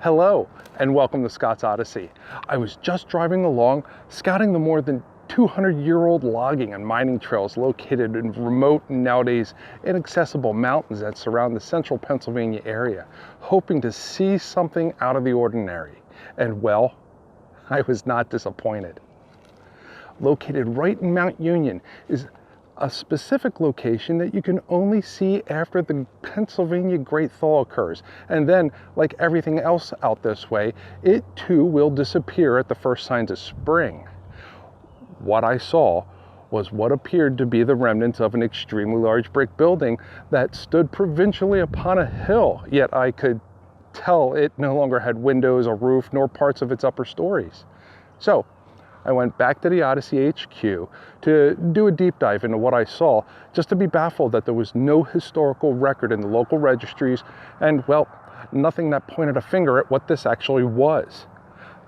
Hello and welcome to Scott's Odyssey. I was just driving along, scouting the more than 200-year-old logging and mining trails located in remote and nowadays inaccessible mountains that surround the central Pennsylvania area, hoping to see something out of the ordinary. And well, I was not disappointed. Located right in Mount Union is a specific location that you can only see after the Pennsylvania Great Thaw occurs. And then, like everything else out this way, it too will disappear at the first signs of spring. What I saw was what appeared to be the remnants of an extremely large brick building that stood provincially upon a hill, yet I could tell it no longer had windows, a roof, nor parts of its upper stories. So I went back to the Odyssey HQ to do a deep dive into what I saw, just to be baffled that there was no historical record in the local registries and, well, nothing that pointed a finger at what this actually was.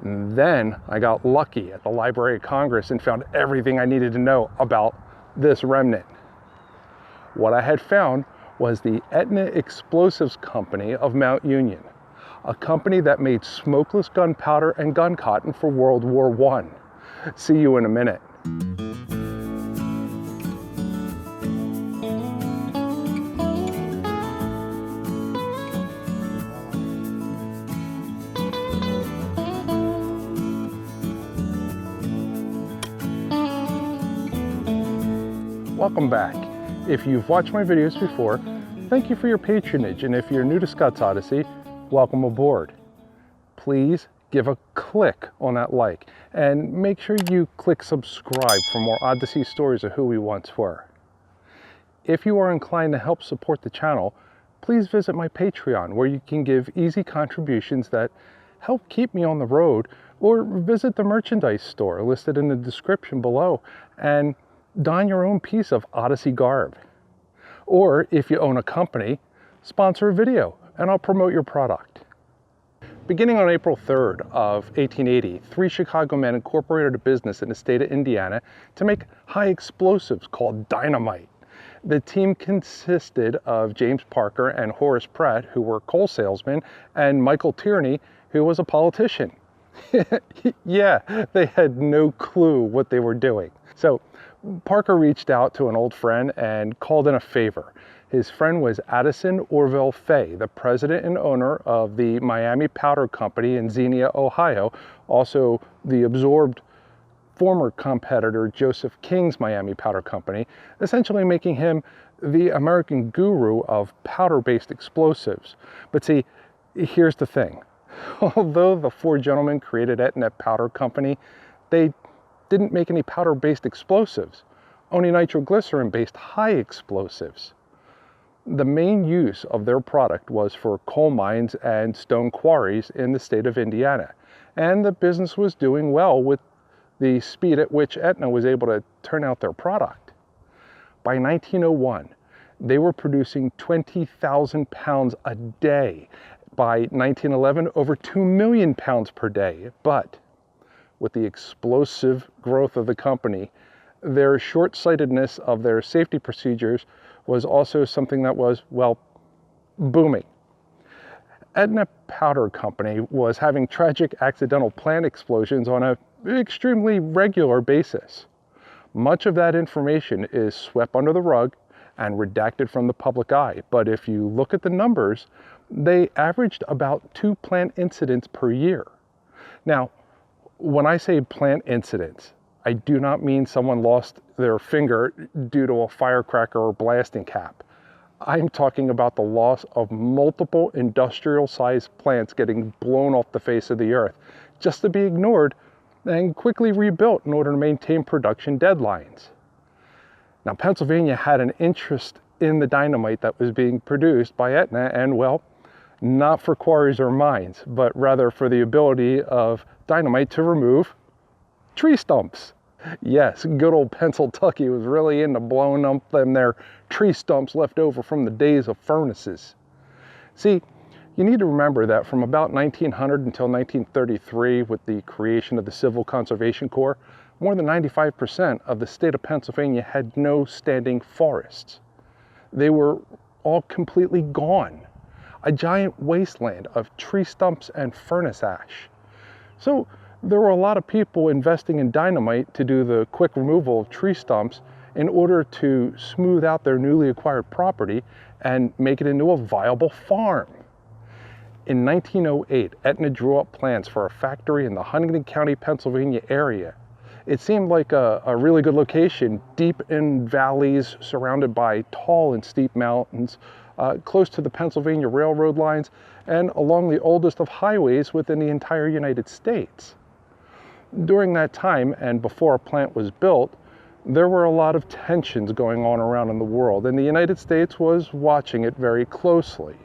And then I got lucky at the Library of Congress and found everything I needed to know about this remnant. What I had found was the Etna Explosives Company of Mount Union, a company that made smokeless gunpowder and gun cotton for World War I. See you in a minute. Welcome back. If you've watched my videos before, thank you for your patronage, and if you're new to Scott's Odyssey, welcome aboard. Please give a click on that like and make sure you click subscribe for more ODDySEEy stories of who we once were. If you are inclined to help support the channel, please visit my Patreon, where you can give easy contributions that help keep me on the road, or visit the merchandise store listed in the description below and don your own piece of Odyssey garb. Or if you own a company, sponsor a video and I'll promote your product. Beginning on April 3rd of 1880, 3 Chicago men incorporated a business in the state of Indiana to make high explosives called dynamite. The team consisted of James Parker and Horace Pratt, who were coal salesmen, and Michael Tierney, who was a politician. Yeah, they had no clue what they were doing. So Parker reached out to an old friend and called in a favor. His friend was Addison Orville Fay, the president and owner of the Miami Powder Company in Xenia, Ohio, also the absorbed former competitor Joseph King's Miami Powder Company, essentially making him the American guru of powder-based explosives. But see, here's the thing. Although the 4 gentlemen created Etna Powder Company, they didn't make any powder-based explosives, only nitroglycerin-based high explosives. The main use of their product was for coal mines and stone quarries in the state of Indiana, and the business was doing well with the speed at which Etna was able to turn out their product. By 1901, they were producing 20,000 pounds a day. By 1911, over 2 million pounds per day. But with the explosive growth of the company, their short-sightedness of their safety procedures was also something that was, well, booming. Etna Powder Company was having tragic accidental plant explosions on an extremely regular basis. Much of that information is swept under the rug and redacted from the public eye, but if you look at the numbers, they averaged about 2 plant incidents per year. Now, when I say plant incidents, I do not mean someone lost their finger due to a firecracker or blasting cap. I'm talking about the loss of multiple industrial-sized plants getting blown off the face of the earth, just to be ignored and quickly rebuilt in order to maintain production deadlines. Now, Pennsylvania had an interest in the dynamite that was being produced by Etna, and well, not for quarries or mines, but rather for the ability of dynamite to remove tree stumps. Yes, good old Pennsylvania was really into blowing up them their tree stumps left over from the days of furnaces. See, you need to remember that from about 1900 until 1933, with the creation of the Civil Conservation Corps, more than 95% of the state of Pennsylvania had no standing forests. They were all completely gone. a giant wasteland of tree stumps and furnace ash. So there were a lot of people investing in dynamite to do the quick removal of tree stumps in order to smooth out their newly acquired property and make it into a viable farm. In 1908, Aetna drew up plans for a factory in the Huntingdon County, Pennsylvania area. It seemed like a really good location, deep in valleys surrounded by tall and steep mountains, close to the Pennsylvania railroad lines and along the oldest of highways within the entire United States. During that time and before a plant was built, there were a lot of tensions going on around in the world, and the United States was watching it very closely.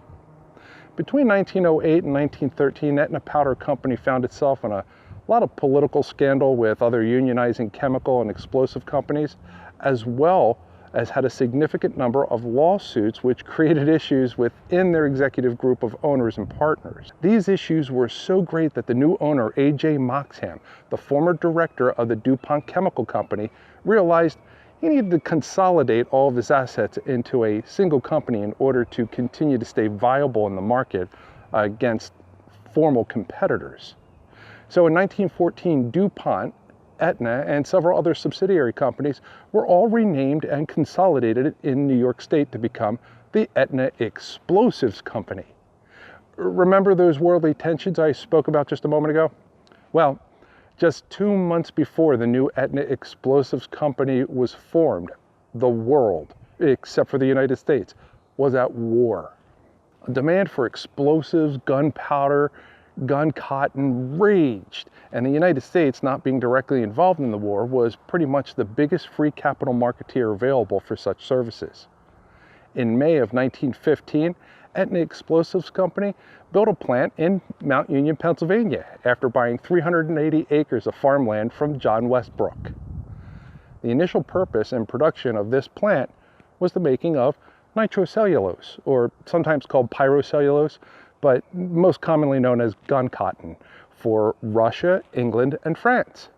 Between 1908 and 1913, Aetna Powder Company found itself in a lot of political scandal with other unionizing chemical and explosive companies, as well as had a significant number of lawsuits which created issues within their executive group of owners and partners. These issues were so great that the new owner, A.J. Moxham, the former director of the DuPont Chemical Company, realized he needed to consolidate all of his assets into a single company in order to continue to stay viable in the market against formal competitors. So in 1914, DuPont, Aetna, and several other subsidiary companies were all renamed and consolidated in New York State to become the Aetna Explosives Company. Remember those worldly tensions I spoke about just a moment ago? Well, just 2 months before the new Aetna Explosives Company was formed, the world, except for the United States, was at war. A demand for explosives, gunpowder, gun cotton raged, and the United States, not being directly involved in the war, was pretty much the biggest free capital marketeer available for such services. In May of 1915, Aetna Explosives Company built a plant in Mount Union, Pennsylvania, after buying 380 acres of farmland from John Westbrook. The initial purpose and production of this plant was the making of nitrocellulose, or sometimes called pyrocellulose, but most commonly known as gun cotton, for Russia, England, and France.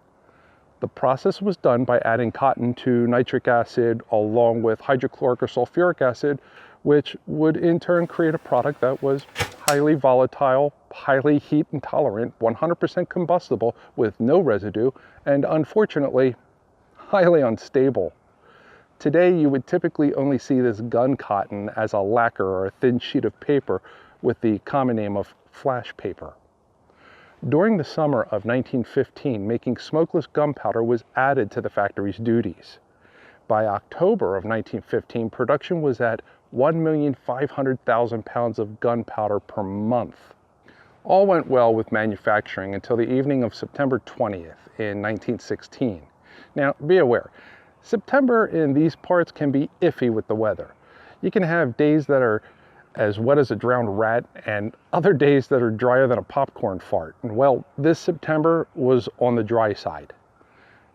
The process was done by adding cotton to nitric acid along with hydrochloric or sulfuric acid, which would in turn create a product that was highly volatile, highly heat intolerant, 100% combustible with no residue, and unfortunately, highly unstable. Today, you would typically only see this gun cotton as a lacquer or a thin sheet of paper with the common name of flash paper. During the summer of 1915, making smokeless gunpowder was added to the factory's duties. By October of 1915, production was at 1,500,000 pounds of gunpowder per month. All went well with manufacturing until the evening of September 20th in 1916. Now, be aware, September in these parts can be iffy with the weather. You can have days that are as wet as a drowned rat and other days that are drier than a popcorn fart. And well, this September was on the dry side.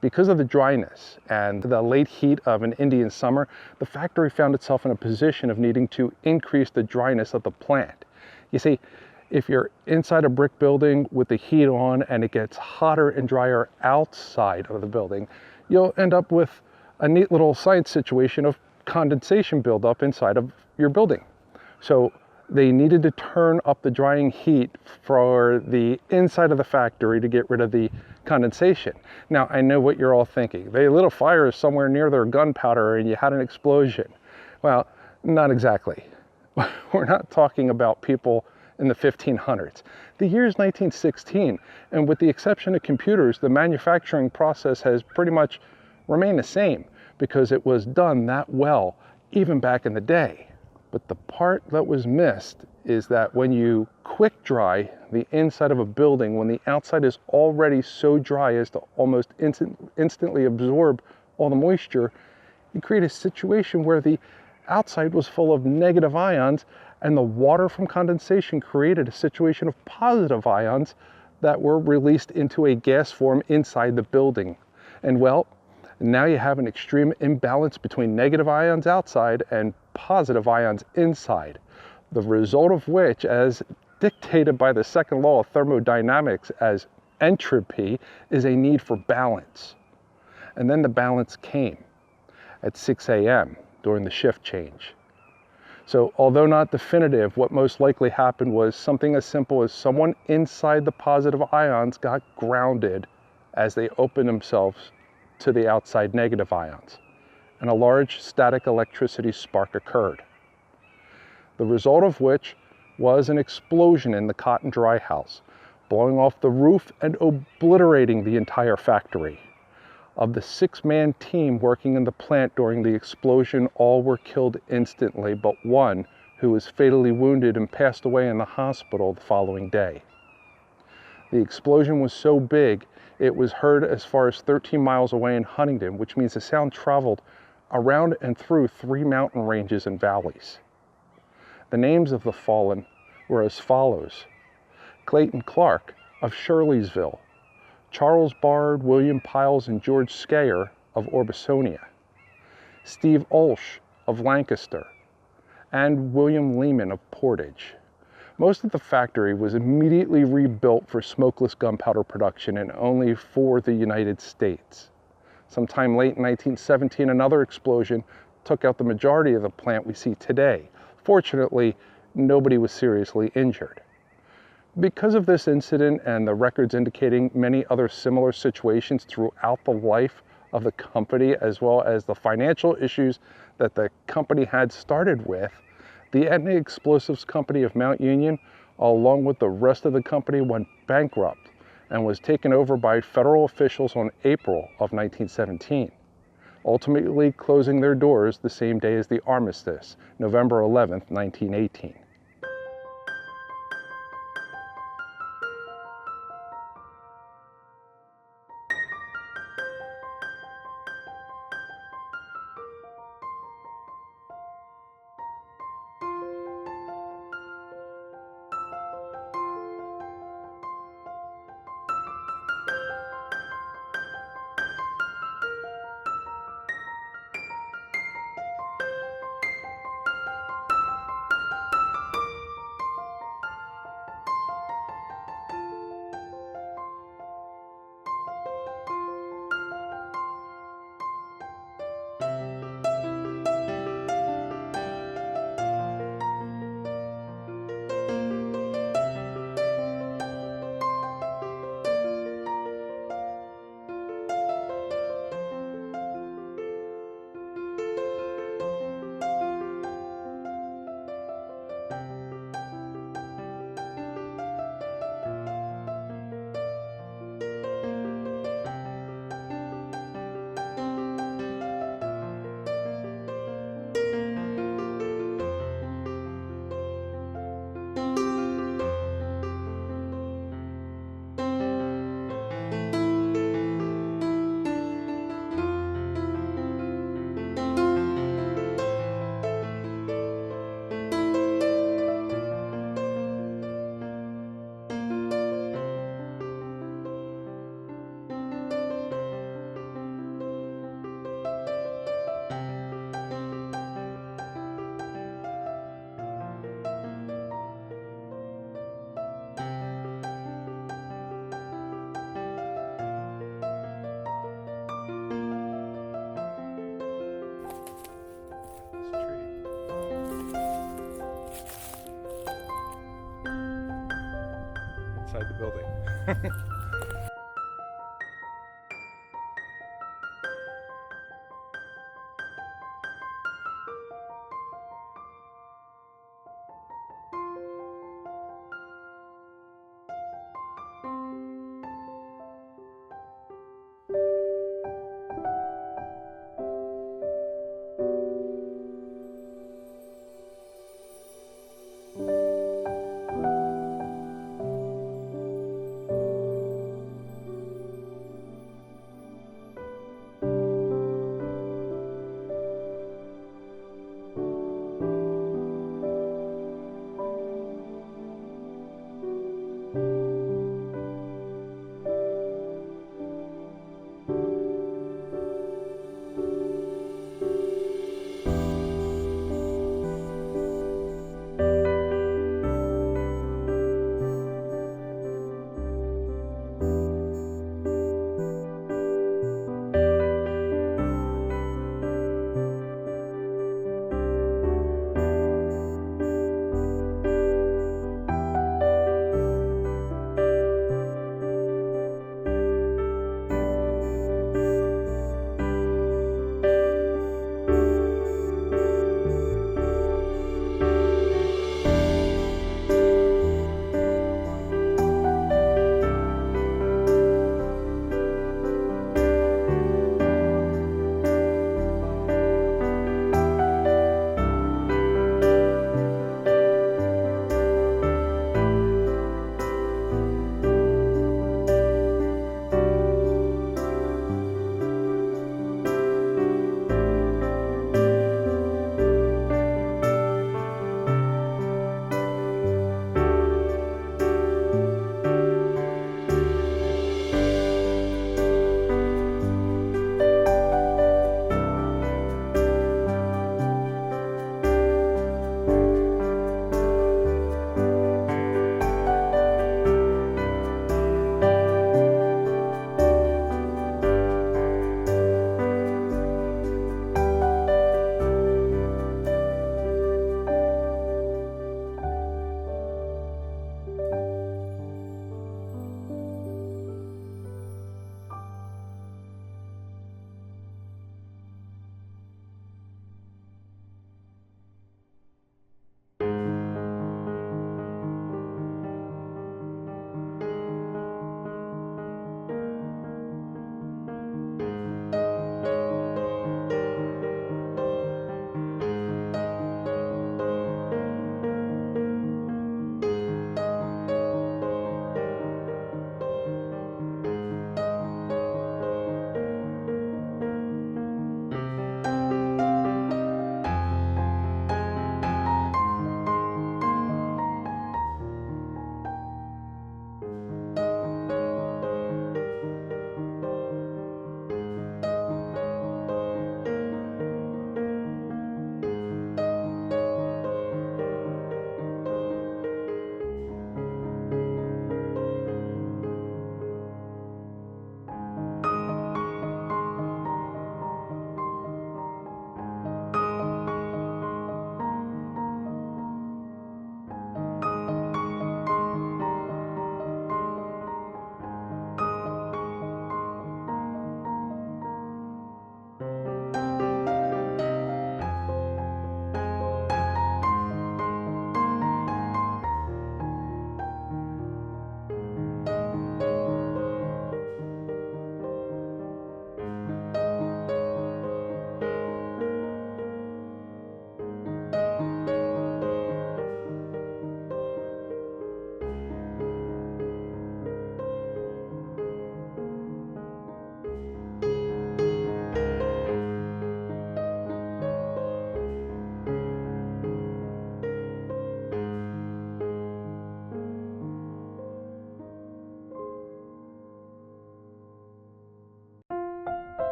Because of the dryness and the late heat of an Indian summer, the factory found itself in a position of needing to increase the dryness of the plant. You see, if you're inside a brick building with the heat on and it gets hotter and drier outside of the building, you'll end up with a neat little science situation of condensation buildup inside of your building. So they needed to turn up the drying heat for the inside of the factory to get rid of the condensation. Now, I know what you're all thinking. They lit a fire somewhere near their gunpowder and you had an explosion. Well, not exactly. We're not talking about people in the 1500s. The year is 1916, and with the exception of computers, the manufacturing process has pretty much remained the same because it was done that well even back in the day. But the part that was missed is that when you quick dry the inside of a building, when the outside is already so dry as to almost instantly absorb all the moisture, you create a situation where the outside was full of negative ions and the water from condensation created a situation of positive ions that were released into a gas form inside the building. And well, now you have an extreme imbalance between negative ions outside and positive ions inside, the result of which, as dictated by the second law of thermodynamics as entropy, is a need for balance. And then the balance came at 6 a.m. during the shift change. So although not definitive, what most likely happened was something as simple as someone inside the positive ions got grounded as they opened themselves to the outside negative ions, and a large static electricity spark occurred. The result of which was an explosion in the cotton dry house, blowing off the roof and obliterating the entire factory. Of the 6-man team working in the plant during the explosion, all were killed instantly, but one, who was fatally wounded and passed away in the hospital the following day. The explosion was so big, it was heard as far as 13 miles away in Huntington, which means the sound traveled around and through 3 mountain ranges and valleys. The names of the fallen were as follows: Clayton Clark of Shirleysville, Charles Bard, William Piles, and George Skayer of Orbisonia, Steve Olsh of Lancaster, and William Lehman of Portage. Most of the factory was immediately rebuilt for smokeless gunpowder production and only for the United States. Sometime late in 1917, another explosion took out the majority of the plant we see today. Fortunately, nobody was seriously injured. Because of this incident and the records indicating many other similar situations throughout the life of the company, as well as the financial issues that the company had started with, the Etna Explosives Company of Mount Union, along with the rest of the company, went bankrupt and was taken over by federal officials on April of 1917, ultimately closing their doors the same day as the armistice, November 11th, 1918. Inside the building.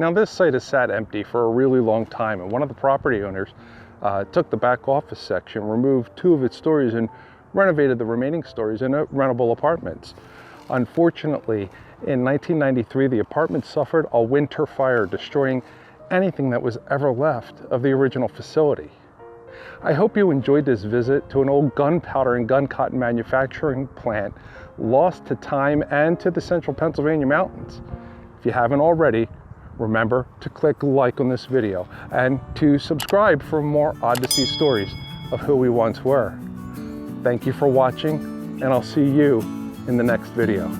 Now this site has sat empty for a really long time, and one of the property owners took the back office section, removed 2 of its stories, and renovated the remaining stories into rentable apartments. Unfortunately, in 1993, the apartment suffered a winter fire, destroying anything that was ever left of the original facility. I hope you enjoyed this visit to an old gunpowder and gun cotton manufacturing plant lost to time and to the central Pennsylvania mountains. If you haven't already, remember to click like on this video and to subscribe for more ODDySEEy stories of who we once were. Thank you for watching, and I'll see you in the next video.